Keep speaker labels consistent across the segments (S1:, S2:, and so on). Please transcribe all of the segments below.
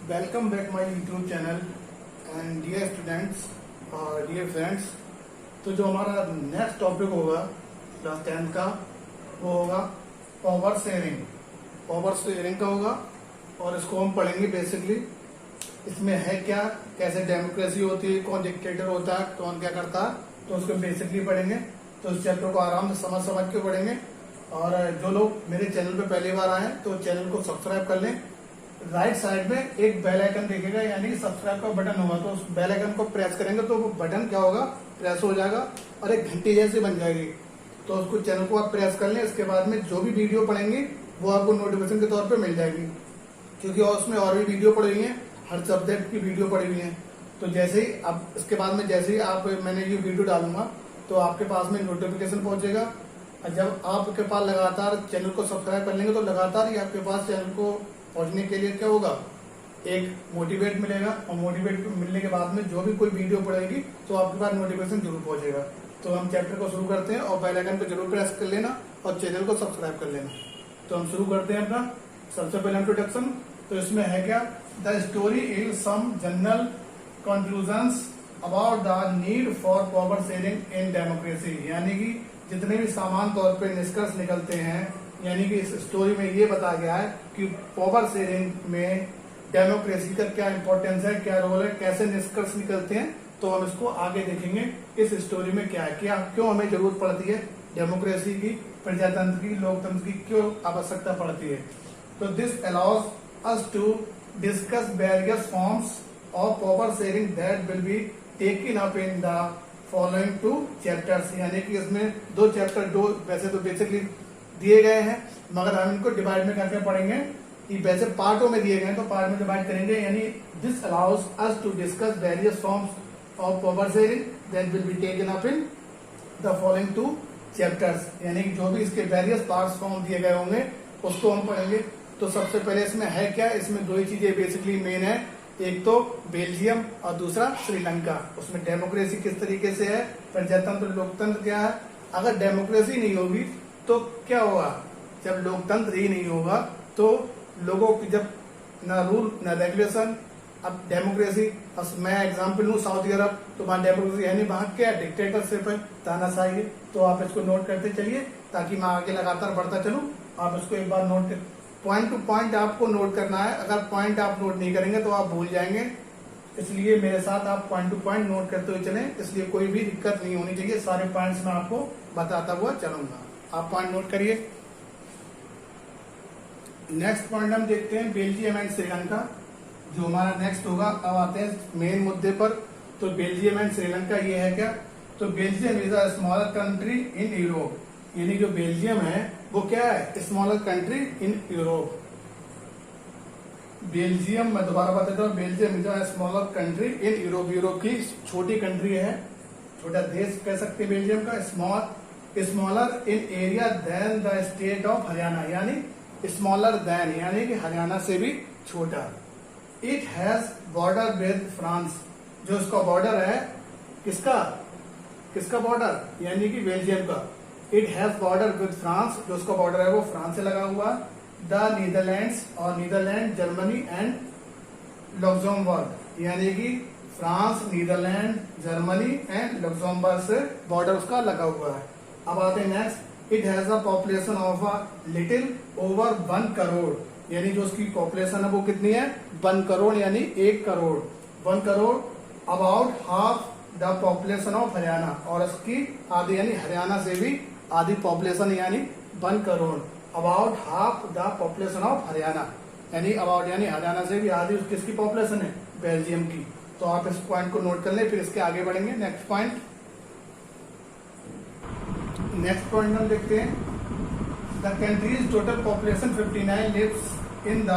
S1: Welcome back my YouTube channel and dear students और dear friends. तो जो हमारा नेक्स्ट टॉपिक होगा क्लास 10th का वो होगा पावर शेयरिंग। पावर शेयरिंग का होगा और इसको हम पढ़ेंगे बेसिकली। इसमें है क्या, कैसे डेमोक्रेसी होती है, कौन डिक्टेटर होता है, कौन क्या करता है, तो उसको बेसिकली पढ़ेंगे। तो इस चैप्टर को आराम से समझ के पढ़ेंगे। और जो लोग मेरे चैनल पे पहली बार आए हैं तो चैनल को सब्सक्राइब कर लें। राइट साइड में एक बेल आइकन दिखेगा, यानी कि सब्सक्राइब का बटन होगा, तो उस बेल आइकन को प्रेस करेंगे तो वो बटन क्या होगा, प्रेस हो जाएगा और एक घंटी जैसी बन जाएगी। तो उसको चैनल को आप प्रेस कर लें। इसके बाद में जो भी वीडियो पढ़ेंगे वो आपको नोटिफिकेशन के तौर पे मिल जाएगी, क्योंकि उसमें और भी वीडियो पड़ी हुई है, हर सब्जेक्ट की वीडियो पड़ी हुई है। तो जैसे ही अब इसके बाद में जैसे ही आप मैंने ये वीडियो डालूंगा तो आपके पास में नोटिफिकेशन पहुंचेगा। और जब आपके पास लगातार चैनल को सब्सक्राइब कर लेंगे तो लगातार ही आपके पास चैनल को पहुंचने के लिए क्या होगा, एक मोटिवेट मिलेगा। और मोटिवेट मिलने के बाद में जो भी कोई वीडियो पड़ेगी तो आपके पास नोटिफिकेशन जरूर पहुंचेगा। तो हम चैप्टर को शुरू करते हैं और बेल आइकन को जरूर प्रेस कर लेना और चैनल को सब्सक्राइब कर लेना। तो हम शुरू करते हैं अपना सबसे पहले इंट्रोडक्शन। तो इसमें है क्या, the story is some general conclusions about the need for power sharing in democracy. यानी कि जितने भी सामान्य तौर पे निष्कर्ष निकलते हैं, यानी कि इस स्टोरी में ये बताया गया है कि पावर शेयरिंग में डेमोक्रेसी का क्या इंपॉर्टेंस है, क्या रोल है, कैसे निष्कर्ष निकलते हैं। तो हम इसको आगे देखेंगे इस स्टोरी में क्या है, क्या क्यों हमें जरूरत पड़ती है डेमोक्रेसी की, प्रजातंत्र की, लोकतंत्र की क्यों आवश्यकता पड़ती है। तो this allows us to discuss various forms of power sharing that will be taken up in the following 2 chapters. यानी कि इसमें 2 चैप्टर, 2 वैसे तो बेसिकली दिए गए हैं, मगर हम इनको डिवाइड में करके पढ़ेंगे कि वैसे पार्टों में दिए गए हैं तो पार्ट में डिवाइड करेंगे। यानी this allows us to discuss various forms of power sharing that will be taken up in the following 2 chapters. यानी कि जो भी इसके वेरियस पार्ट्स फॉर्म दिए गए होंगे उसको हम पढ़ेंगे। तो सबसे पहले इसमें है क्या, इसमें 2 ही चीजें बेसिकली मेन है, एक तो बेल्जियम और दूसरा श्रीलंका। उसमें डेमोक्रेसी किस तरीके से है, प्रजातंत्र लोकतंत्र क्या है। अगर डेमोक्रेसी नहीं होगी तो क्या होगा, जब लोकतंत्र ही नहीं होगा तो लोगों की जब ना रूल ना रेगुलेशन। अब डेमोक्रेसी, मैं एग्जांपल लूं साउदी अरब, तो वहां डेमोक्रेसी है नहीं, वहां क्या डिक्टेटरशिप है, तानाशाही है। तो आप इसको नोट करते चलिए ताकि मैं आगे लगातार बढ़ता चलूं। आप इसको एक बार नोट कर, पॉइंट टू पॉइंट आपको नोट करना है। अगर पॉइंट आप नोट नहीं करेंगे तो आप भूल जाएंगे, इसलिए मेरे साथ आप पॉइंट टू पॉइंट नोट करते हुए चलें। इसलिए कोई भी दिक्कत नहीं होनी चाहिए, सारे पॉइंट्स मैं आपको बताता हुआ चलूंगा। आप पॉइंट नोट करिए। नेक्स्ट पॉइंट हम देखते हैं बेल्जियम एंड श्रीलंका, जो हमारा नेक्स्ट होगा। अब आते हैं मेन मुद्दे पर। तो बेल्जियम एंड श्रीलंका ये है क्या, तो Belgium is a smaller country in Europe. यानी जो बेल्जियम है वो क्या है, smaller country in Europe. Belgium, मैं दोबारा बताता हूँ, Belgium is a smaller country in Europe. Europe की छोटी कंट्री है, छोटा देश कह सकते हैं बेल्जियम का। Smaller in area than the state of Haryana, यानी स्मॉलर देन यानी कि हरियाणा से भी छोटा। It has border with France, जो इसका बॉर्डर है, किसका बॉर्डर, यानी कि बेल्जियम का। It has border with France, जो उसका बॉर्डर है वो फ्रांस से लगा हुआ। द नीदरलैंड्स, और नीदरलैंड, जर्मनी एंड लग्जमबर्ग, यानी कि France, Netherland, Germany and Luxembourg से बॉर्डर उसका लगा हुआ है। अब आते हैं next. It has a population of a little over 1 crore, यानी जो उसकी पॉपुलेशन है वो कितनी है, 1 करोड़, यानी 1 crore, 1 crore. About half the population of Haryana, और इसकी आधी यानी हरियाणा से भी आधी पॉपुलेशन, यानी 1 crore. About half the population of Haryana, यानी अबाउट यानी हरियाणा से भी आधी किसकी पॉपुलेशन है, बेल्जियम की। तो आप इस पॉइंट को नोट कर लें, फिर इसके आगे बढ़ेंगे। नेक्स्ट पॉइंट हम देखते हैं। The country's total population 59 lives in the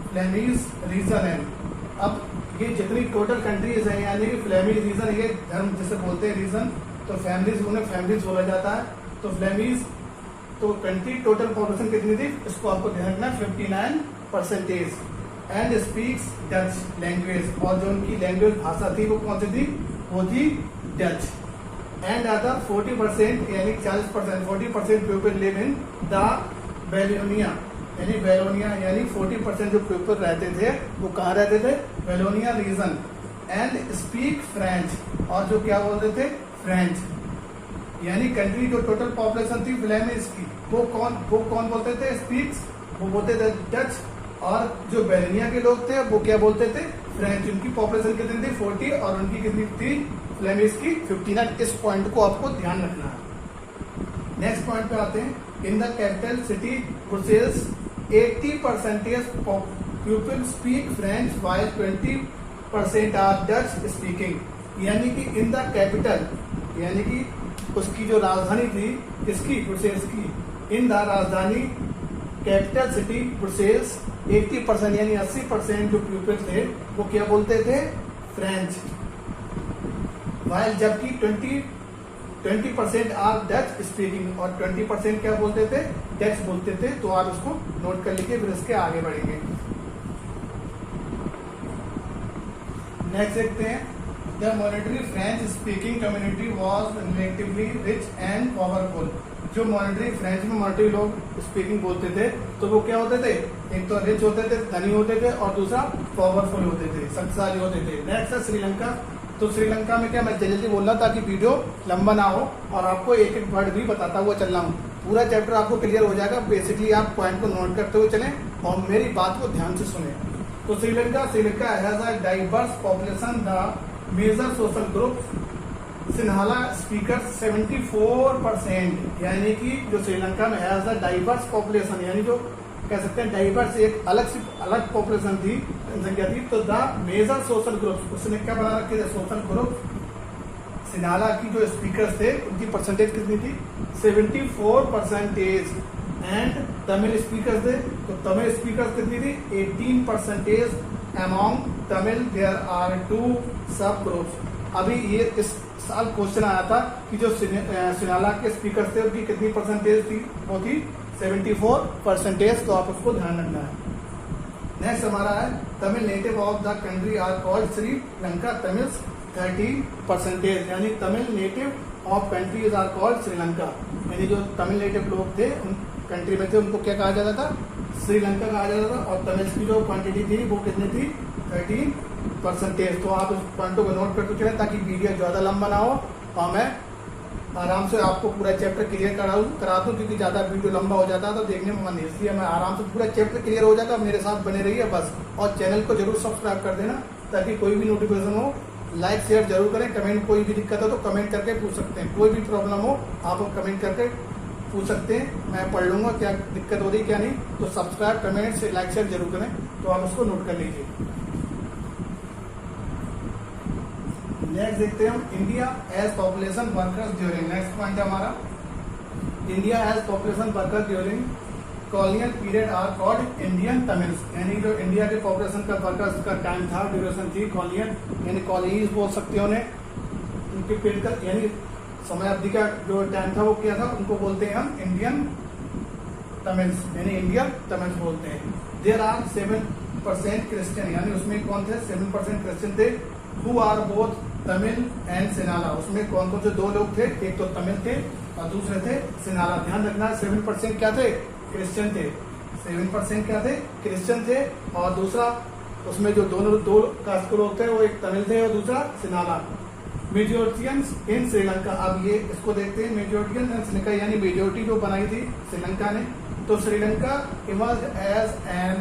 S1: Flemish region and. अब ये जितनी टोटल कंट्रीज है, यानी कि फ्लेमिश रीजन, ये धर्म जिसे बोलते हैं रीजन, तो फैमिलीज, उन्हें फैमिलीज बोला जाता है। तो फ्लेमिश, तो कंट्री टोटल पॉपुलेशन कितनी थी, इसको आपको ध्यान रखना, 59%। एंड स्पीक्स डच लैंग्वेज, और जो उनकी लैंग्वेज भाषा थी वो कौन सी थी, वो थी डच। एंड अदर 40% यानी 40%, 40% people live in the Wallonia, यानी वेलोनिया, यानी 40% जो पीपल रहते थे वो कहाँ रहते थे, Wallonia region, and speak French, और जो क्या बोलते थे, फ्रेंच। यानी कंट्री जो टोटल पॉपुलेशन थी फ्लेमिश की, वो कौन बोलते थे, स्पीक्स, वो बोलते थे डच, और जो वेलोनिया के लोग थे वो क्या बोलते थे, फ्रेंच। उनकी पॉपुलेशन कितनी थी, 40, और उनकी कितनी थी, फ्लेमिश की 59। इस पॉइंट को आपको ध्यान रखना है। नेक्स्ट पॉइंट पे आते हैं। In the capital city Brussels 80% people speak French while 20% are Dutch speaking. यानी कि इन द कैपिटल, यानी कि उसकी जो राजधानी थी किसकी, ब्रुसेल्स की, इन द राजधानी कैपिटल सिटी ब्रुसेल्स 80% यानी 80% जो पीपल थे वो क्या बोलते थे, फ्रेंच। वाइल जबकि 20% आर डच स्पीकिंग, और 20% क्या बोलते थे, डच बोलते थे। तो आप इसको नोट कर लीजिए, फिर इसके आगे बढ़ेंगे। नेक्स्ट देखते हैं। The monetary French speaking community was relatively rich and powerful. जो मॉनिटरी फ्रेंच में मॉनिटरी लोग स्पीकिंग बोलते थे तो वो क्या होते थे, एक तो रिच होते थे, धनी होते थे, और दूसरा पावरफुल होते थे, शक्तिशाली होते थे। नेक्स्ट है श्रीलंका। तो श्रीलंका में क्या, मैं जल्दी बोल रहा ताकि वीडियो लंबा ना हो, और आपको एक एक वर्ड भी बताता हुआ चल रहा हूँ। पूरा चैप्टर आपको क्लियर हो जाएगा। बेसिकली आप पॉइंट को नोट करते हुए चलें और मेरी बात को ध्यान से सुने। तो Sri Lanka has a diverse population, the major social group Sinhala speaker 74%। यानी कि जो श्रीलंका में हैज अ डाइवर्स पॉपुलेशन, यानी जो कह सकते हैं डाइवर्स, एक अलग पॉपुलेशन थी, जनसंख्या थी। तो द मेजर सोशल ग्रुप्स, उसने क्या बना रखे थे, सोशल ग्रुप। सिन्हाला की जो स्पीकर्स थे उनकी परसेंटेज कितनी थी, 74%। एंड तमिल स्पीकर्स थे, तो तमिल स्पीकर्स कितनी थी, 18%। अमॉन्ग तमिल देयर आर 2 सब ग्रुप्स। अभी ये इस साल क्वेश्चन आया था कि जो सिन्हाला के स्पीकर्स थे उनकी कितनी परसेंटेज थी, वो थी 74%। तो आप उसको ध्यान रखना है। नेक्स्ट हमारा है Tamil native of the country are called Sri Lanka Tamils 30%। यानी Tamil native of countries are called Sri Lanka. यानी जो तमिल नेटिव लोग थे उन कंट्री में थे उनको क्या कहा जाता था, श्रीलंका कहा जाता था। और तमिल्स की जो क्वांटिटी थी वो कितनी थी, 30%। तो आप इस पॉइंटों को नोट करते चले ताकि वीडियो ज्यादा लंबा ना हो और मैं आराम से आपको पूरा चैप्टर क्लियर करा दूं, क्योंकि ज्यादा वीडियो लंबा हो जाता है तो देखने में मन नहीं, इसलिए मैं आराम से पूरा चैप्टर क्लियर हो जाता। मेरे साथ बने रहिए बस, और चैनल को जरूर सब्सक्राइब कर देना ताकि कोई भी नोटिफिकेशन हो। लाइक शेयर जरूर करें। कमेंट, कोई भी दिक्कत हो तो कमेंट करके पूछ सकते हैं। कोई भी प्रॉब्लम हो आप कमेंट करके पूछ सकते हैं, मैं पढ़ लूंगा क्या दिक्कत हो रही क्या नहीं। तो सब्सक्राइब, कमेंट से लाइक शेयर जरूर करें। तो आप उसको नोट कर लीजिए। नेक्स्ट देखते हैं हम, India as population workers during. Next point है हमारा, India as population workers during colonial period are called Indian Tamils. यानी जो इंडिया के पॉपुलेशन का वर्कर्स का टाइम था, ड्यूरेशन थी, कॉलोनियल यानी कॉलोनीज बोल सकते हैं उन्हें, उनके पीरियड का यानी समय अवधि का जो टाइम था वो क्या था, उनको बोलते हैं हम इंडियन तमिल्स, यानी इंडियन तमिल्स बोलते हैं। देयर आर 7% क्रिश्चियन, यानी उसमें कौन थे, 7% क्रिश्चियन थे। Who are both Tamil and Sinhala. उसमें कौन कौन से दो लोग थे, एक तो तमिल थे और दूसरे थे सिन्हाला। ध्यान रखना, 7% क्या थे, क्रिश्चियन थे। 7% क्या थे, क्रिश्चियन थे। और दूसरा उसमें जो दो कास्ट के लोग थे वो एक तमिल थे और दूसरा सिन्हाला। मेजोरिटियंस इन श्रीलंका। अब ये इसको देखते हैं, मेजोरिटियन इन श्रीलंका यानी मेजोरिटी जो बनाई थी श्रीलंका ने। तो Sri Lanka emerge as an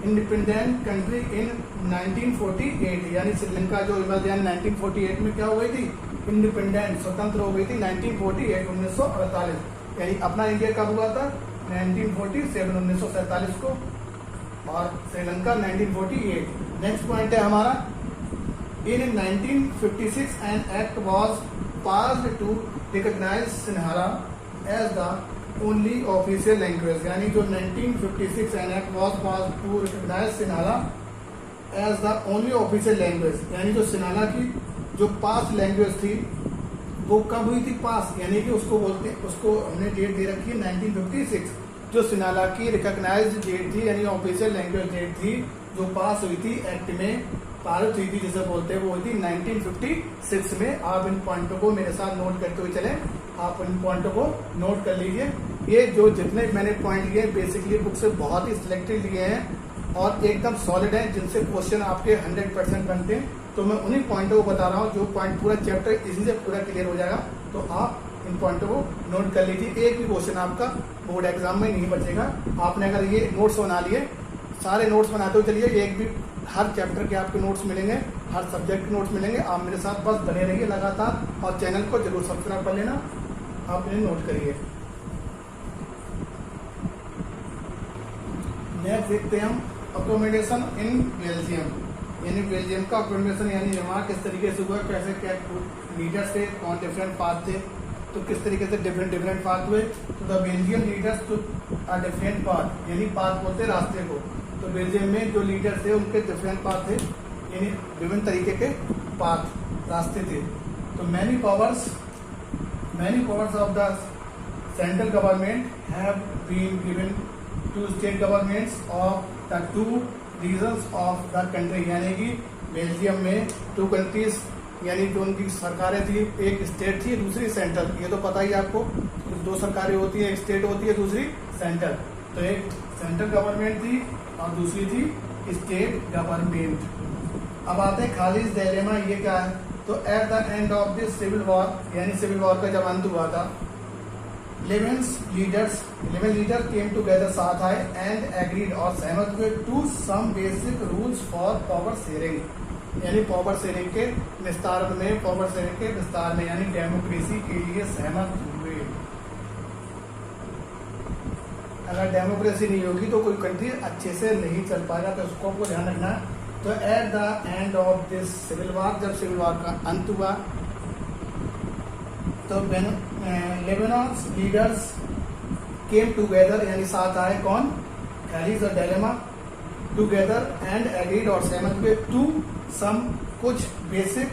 S1: independent country in 1948। यानी श्रीलंका जो इमर्ज 1948 में क्या हो गई थी, इंडिपेंडेंट, स्वतंत्र हो गई थी 1948, 1948। यानी अपना इंडिया कब हुआ था, 1947, 1947 को, और श्रीलंका 1948। नेक्स्ट पॉइंट है हमारा, in 1956 an act was passed to recognise Sinhala as the only official language. यानी जो 1956 an act was passed to recognise Sinhala as the only official language. यानी जो सिन्हाला की जो पास लैंग्वेज थी वो कब हुई थी, पास, यानी कि उसको बोलते हैं, उसको हमने डेट दे रखी है 1956। जो सिन्हाला की रिकॉग्नाइज्ड डेट थी यानी ऑफिशियल लैंग्वेज डेट थी जो पास हुई थी, एक्ट में पारित हुई थी जिसे बोलते हैं, वो हुई थी 1956 में। आप इन पॉइंटों को मेरे साथ नोट करते हुए चलें, आप इन पॉइंटों को नोट कर लीजिए। ये जो जितने मैंने पॉइंट लिए बेसिकली बुक से बहुत ही सिलेक्टेड लिए हैं और एकदम सॉलिड हैं, जिनसे क्वेश्चन आपके 100% बनते हैं। तो मैं उन्हीं पॉइंटों को बता रहा हूँ जो पॉइंट पूरा चैप्टर इसी से पूरा क्लियर हो जाएगा। तो आप इन पॉइंटों को नोट कर लीजिए। एक भी क्वेश्चन आपका बोर्ड एग्जाम में नहीं बचेगा। आपने अगर ये नोट्स बना लिए, सारे नोट्स बनाते हो चलिए, एक भी हर चैप्टर के आपके नोट्स मिलेंगे, हर सब्जेक्ट के नोट्स मिलेंगे। आप मेरे साथ बस बने रहिए लगातार और चैनल को जरूर सब्सक्राइब कर लेना। आप इन्हें नोट करिए। नेक्स्ट देखते हैं हम अकोमोडेशन इन बेल्जियम, यानी बेल्जियम का अकोमोडेशन यानी वहाँ किस तरीके से हुआ, कैसे क्या लीडर्स थे, कौन डिफरेंट पाथ थे, तो किस तरीके से डिफरेंट पाथ हुए। तो the Belgium leaders to a different path, यानी पाथ बोलते रास्ते को। तो बेल्जियम में जो लीडर्स थे उनके डिफरेंट पाथ थे, यानी विभिन्न तरीके के पाथ रास्ते थे। तो many powers of the central government have been given to state governments of the two regions of the country, यानी कि बेल्जियम में 2 कंट्रीज यानी जो उनकी सरकारें थी, एक स्टेट थी दूसरी सेंट्रल। ये तो पता ही आपको, 2 सरकारें होती है, एक स्टेट होती है दूसरी सेंट्रल। तो एक सेंट्रल गवर्नमेंट थी और दूसरी थी स्टेट गवर्नमेंट। अब आते हैं खालिज डायलेमा, ये क्या है। तो at the end of this civil war, यानी सिविल वॉर का जब अंत हुआ था, 11 लीडर केम टुगेदर, साथ आए एंड एग्रीड और सहमत हुए to some basic rules for power sharing, यानी पावर शेयरिंग के विस्तार में, यानी डेमोक्रेसी के लिए सहमत हुए। अगर डेमोक्रेसी नहीं होगी तो कोई कंट्री अच्छे से नहीं चल पाएगा, तो उसको आपको ध्यान रखना है। तो at the end of this civil war, जब सिविल वॉर का अंत हुआ तो लेबनान लीडर्स केम टुगेदर, यानी साथ आए कौन, खालिज और डायलेमा, टुगेदर एंड एग्रीड और सहमत हुए टू सम कुछ बेसिक,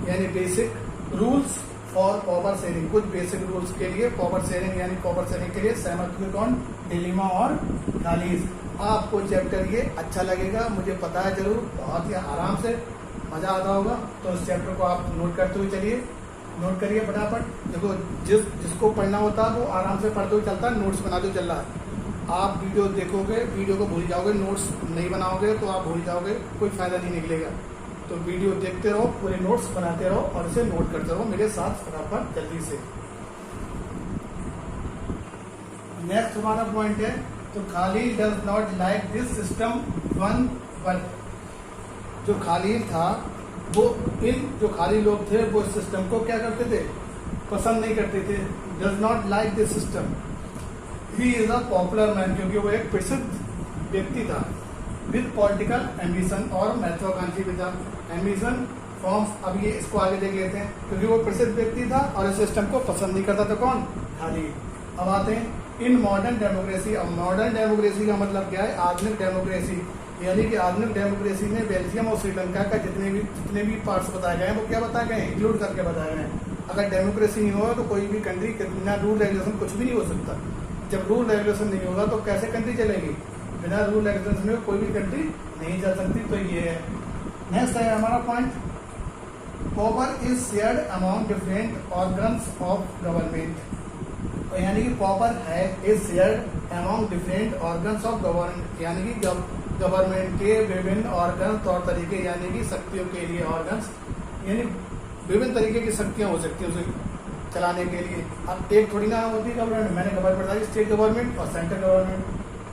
S1: यानी basic rules for power sharing, कुछ बेसिक रूल्स के लिए पावर शेयरिंग, यानी पावर शेयरिंग के लिए सहमत हुए कौन, डायलेमा और खालिज। आपको चैप्टर ये अच्छा लगेगा, मुझे पता है, जरूर बहुत ही आराम से मजा आता होगा। तो इस चैप्टर को आप नोट करते हुए चलिए, नोट करिए फटाफट। देखो जिसको पढ़ना होता है वो आराम से पढ़ते हुए चलता है, नोट्स बनाते हुए चल रहा है। आप वीडियो देखोगे, वीडियो को भूल जाओगे, नोट्स नहीं बनाओगे तो आप भूल जाओगे, कोई फायदा नहीं निकलेगा। तो वीडियो देखते रहो, पूरे नोट्स बनाते रहो और इसे नोट करते रहो मेरे साथ फटाफट जल्दी से। नेक्स्ट हमारा पॉइंट है, तो Khalid does not like this system one, but जो खालिद था वो जो खाली लोग थे वो इस सिस्टम को क्या करते थे, पसंद नहीं करते थे। Does not like this system, he is a popular man, क्योंकि वो एक प्रसिद्ध व्यक्ति था, विद पॉलिटिकल एम्बिशन और महत्वाकांक्षी विचार। एम्बिशन फॉर्म्स, अब ये इसको आगे देख लेते हैं, क्योंकि वो प्रसिद्ध व्यक्ति था और इस सिस्टम को पसंद नहीं करता था कौन, खालिद। अब आते हैं इन मॉडर्न डेमोक्रेसी। अब मॉडर्न डेमोक्रेसी का मतलब क्या है, आधुनिक डेमोक्रेसी, यानी कि आधुनिक डेमोक्रेसी में बेल्जियम और श्रीलंका का जितने भी पार्ट्स बताए गए हैं वो क्या बताए गए हैं, इंक्लूड करके बताए गए हैं। अगर डेमोक्रेसी नहीं होगा तो कोई भी कंट्री बिना रूल रेगुलेशन कुछ भी नहीं हो सकता। जब रूल रेगुलेशन नहीं होगा तो कैसे कंट्री चलेगी, बिना रूल रेगुलेशन में कोई भी कंट्री नहीं चल सकती। तो ये है। नेक्स्ट है हमारा point, power is shared among different organs of government, यानी कि पावर है is shared among different organs of government, यानी कि गवर्नमेंट के विभिन्न ऑर्गन, तौर तरीके, यानी कि शक्तियों के लिए ऑर्गन्स, यानी विभिन्न तरीके की शक्तियां हो सकती है उसे चलाने के लिए। अब एक थोड़ी ना होती है गवर्नमेंट, मैंने गवर्नमेंट बताया स्टेट गवर्नमेंट और सेंट्रल गवर्नमेंट।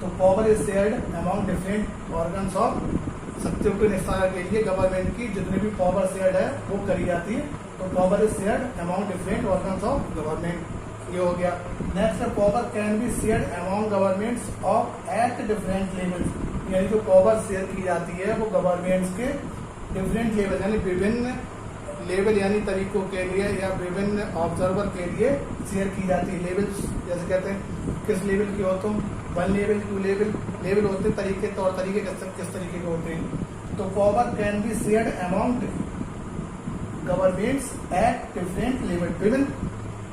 S1: तो power is shared among different organs of, शक्तियों के निस्तारण के लिए गवर्नमेंट की जितनी भी पावर शेयर्ड है वो करी जाती है। तो power is shared among different organs of government, ये हो गया। Next, power can be shared among governments of at different levels, यानी जो पावर शेयर की जाती है वो गवर्नमेंट्स के डिफरेंट लेवल, यानी विभिन्न लेवल यानी तरीकों के लिए या विभिन्न ऑब्जर्वर के लिए शेयर की जाती है। लेवल्स जैसे कहते हैं किस लेवल की हो तुम, 1 लेवल 2 लेवल होते हैं, तरीके तौर तरीके किस तरीके के होते हैं। तो power can be shared among governments at different level,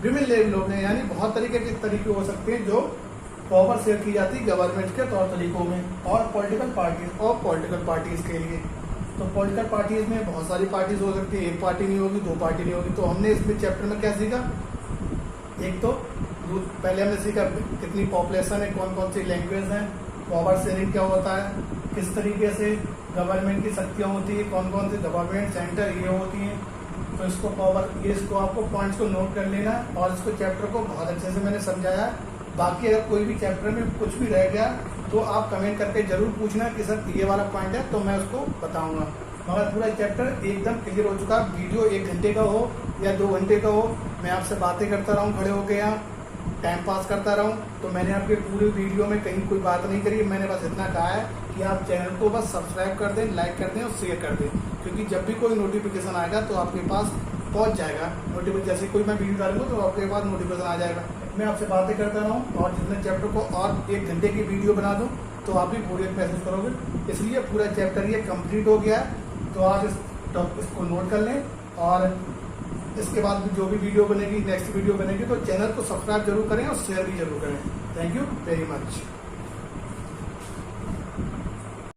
S1: विभिन्न लेवल होते हैं, यानी बहुत तरीके के तरीके हो सकते हैं जो पावर शेयर की जाती है गवर्नमेंट के तौर तरीकों में। और पॉलिटिकल पार्टीज के लिए, तो पॉलिटिकल पार्टीज में बहुत सारी पार्टीज हो सकती है, एक पार्टी नहीं होगी, 2 पार्टी नहीं होगी। तो हमने इसमें चैप्टर में क्या सीखा, एक तो पहले हमने सीखा कितनी पॉपुलेशन है, कौन कौन सी लैंग्वेज है, पावर शेयरिंग क्या होता है, किस तरीके से गवर्नमेंट की शक्तियाँ होती है, कौन कौन सी गवर्नमेंट सेंटर ये होती हैं। तो इसको आपको पॉइंट्स को नोट कर लेना और इसको चैप्टर को बहुत अच्छे से मैंने समझाया। बाकी अगर कोई भी चैप्टर में कुछ भी रह गया तो आप कमेंट करके जरूर पूछना कि सर ये वाला पॉइंट है, तो मैं उसको बताऊंगा। मगर पूरा चैप्टर एकदम क्लियर हो चुका। वीडियो 1 घंटे का हो या 2 घंटे का हो, मैं आपसे बातें करता रहूँ खड़े होके, यहाँ टाइम पास करता रहूँ, तो मैंने आपके पूरे वीडियो में कहीं कोई बात नहीं करी। मैंने बस इतना कहा है कि आप चैनल को बस सब्सक्राइब कर दें, लाइक कर दें और शेयर कर दें, क्योंकि जब भी कोई नोटिफिकेशन आएगा तो आपके पास पहुंच जाएगा। नोटिफिकेशन जैसे कोई मैं वीडियो डालूंगा तो आपके पास नोटिफिकेशन आ जाएगा। मैं आपसे बातें करता रहूँ और जितने चैप्टर को और 1 घंटे की वीडियो बना दूँ तो आप भी पूरे मैसेज करोगे। इसलिए पूरा चैप्टर ये कंप्लीट हो गया है। तो आप इसको नोट कर लें और इसके बाद जो भी वीडियो बनेगी, नेक्स्ट वीडियो बनेगी, तो चैनल को सब्सक्राइब जरूर करें और शेयर भी जरूर करें। Thank you very much.